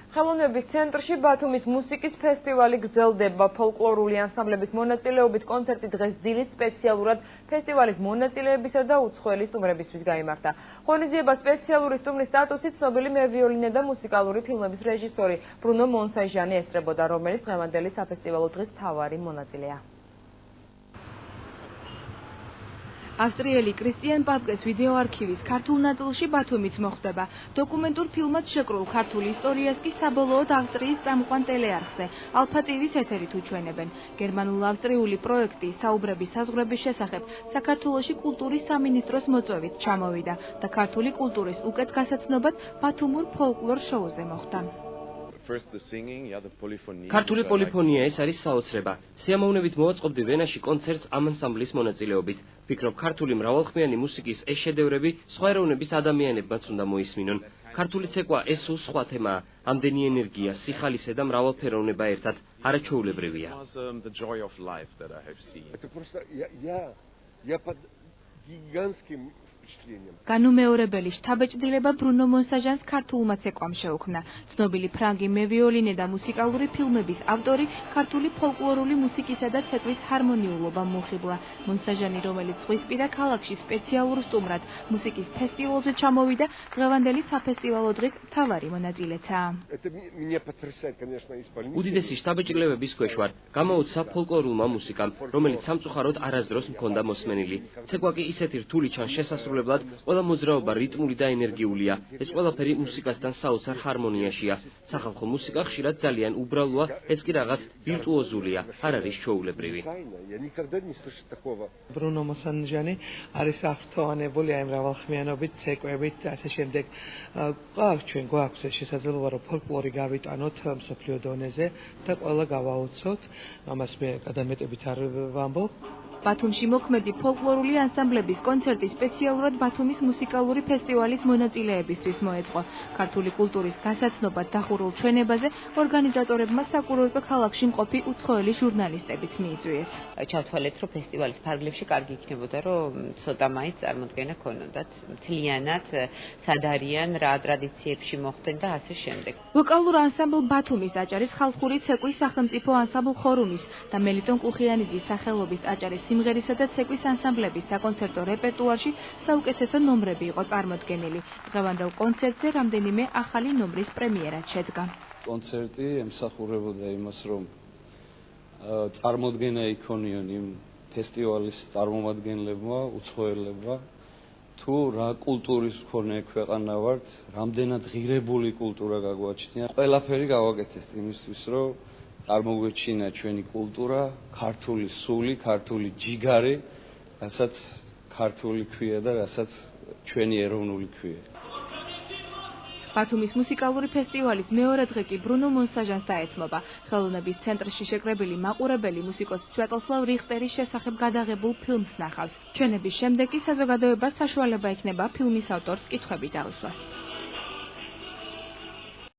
ხელოვნების ცენტრში ბათუმის მუსიკის ფესტივალი გრძელდება. ფოლკლორული ანსამბლების მონაწილეობით კონცერტი დღეს დილით სპეციალურად ფესტივალის მონაწილეებისა და უცხოელი სტუმრებისთვის გაიმართა. ღონისძიება სპეციალური სტუმრის სტატუსით ცნობილი მევიოლინე და მუსიკალური ფილმების რეჟისორი ბრუნო მონსაჟანი ესწრებოდა, რომელიც დღევანდელი საფესტივალო დღის მთავარი მონაწილეა. ავსტრიელი კრისტიან პაპკეს ვიდეო არქივის ქართულ ნაწილში ბათუმიც მოხდება. დოკუმენტურ ფილმად შეკრულ ქართულ ისტორიას კი საბოლოოდ ავსტრიის წამყვან ტელეარხზე ალფა ტივის ეთერით უჩვენებენ. გერმანულ-ავსტრიული პროექტი საუბრების საზღვრების შესახებ საქართველოში კულტურის სამინისტროს მოწვევით ჩამოვიდა და ქართული კულტურის უკეთ გასაცნობად ბათუმურ ფოლკლორ შოუზე მოხდა. ქართული პოლიფონია ეს არის საოცრება. სიამოვნებით მოვაწყობდი ვენაში კონცერტს ამ ანსამბლის მონაწილეობით. ვფიქრობ, ქართული მრავალხმიანი მუსიკის ეს შედევრები სხვა ეროვნების ადამიანებმაც უნდა მოისმინონ. ქართული ცეკვა ეს სულ სხვა თემაა. ამდენი ენერგია, სიხალისე და მრავალფეროვნება ერთად არაჩვეულებრივია. განუმეორებელი შთაბეჭდილება ბრუნო მონსაჟანს ქართულმა ცეკვამ შეუქმნა. ცნობილი ფრანგი მევიოლინე და მუსიკალური ფილმების ავტორი ქართული ფოლკლორული მუსიკისა და ცეკვის ჰარმონიულობამ მოხიბლა. მონსაჟანი, რომელიც ზღვისპირა ქალაქში სპეციალურ სტუმრად მუსიკის ფესტივალზე ჩამოვიდა, დღევანდელი საფესტივალო დღის მთავარი მონაწილეცაა. უდიდესი შთაბეჭდილებების ქვეშ ვარ. გამოუცა ფოლკლორულმა მუსიკამ, რომელიც სამწუხაროდ არასდროს მქონდა მოსმენილი. ცეკვა კი ისეთი რთული ჩანს შესასრულებლად, ყველა მოძრაობა რიტმული და ენერგიულია. ეს ყველაფერი მუსიკასთან საოცარ ჰარმონიაშია. სახალხო მუსიკა ხშირად ძალიან უბრალოა, ეს კი რაღაც ვირტუოზულია, არ არის ჩვეულებრივი. ბრუნო მონსაჟანი არის აღფრთოვანებული აი მრავალხმიანობით, ცეკვებით და ასე შემდეგ. გვაქვს შესაძლებლობა რომ ფოლკლორი გავიტანოთ მსოფლიო დონეზე და ყველა გავაოცოთ. ამას მე გადამეტებით არ ვამბობ. ბათუმში მოქმედი ფოლკლორული ანსამბლების კონცერტი სპეციალურად ბათუმის მუსიკალური ფესტივალის მონაწილეებისთვის მოეწყო. ქართული კულტურის გასაცნობად დახურულ ჩვენებაზე ორგანიზატორებმა საკურორტო ქალაქში მყოფი უცხოელი ჟურნალისტებიც მიიწვიეს. ჩავთვალეთ, რომ ფესტივალის ფარგლებში კარგი იქნებოდა, რომ ცოტა მაინც წარმოდგენა ქონოდათ. მთლიანად სად არიან, რა ტრადიციებში მოხდნენ და ასე შემდეგ. ვოკალურ ანსამბლ ბათუმის აჭარის ხალხური ცეკვის სახელმწიფო ანსამბლ ხორუმის და მელიტონ კუხიანიძის სახელობის აჭარის სიმღერისა და ცეკვის ანსამბლების საკონცერტო რეპერტუარში საუკეთესო ნომრები იყო წარმოდგენილი. დღევანდელ კონცერტზე რამდენიმე ახალი ნომრის პრემიერაც შედგა. კონცერტი ემსახურებოდა იმას, რომ წარმოდგენა იქონიონ იმ ფესტივალის წარმომადგენლებმა, უცხოელებმა, თუ რა კულტურის მქონე ქვეყანა ვართ, რამდენად ღირებული კულტურა გაგვაჩნია. ყველაფერი გავაკეთეთ იმისთვის, რომ წარმოგვეჩინა ჩვენი კულტურა, ქართული სული, ქართული ჯიგარი, რასაც ქართული ქვია და რასაც ჩვენი ეროვნული ქვია. ბათუმის მუსიკალური ფესტივალის მეორე დღე კი ბრუნო მონსაჟანს დაეთმობა. ხელოვნების ცენტრში შეკრებილი მაყურებელი მუსიკოსი სვეტოსლავ რიხტერის შესახებ გადაღებულ ფილმს ნახავს. ჩვენების შემდეგ კი საზოგადოებას საშუალება ექნება ფილმის ავტორს კითხვები დაუსვას.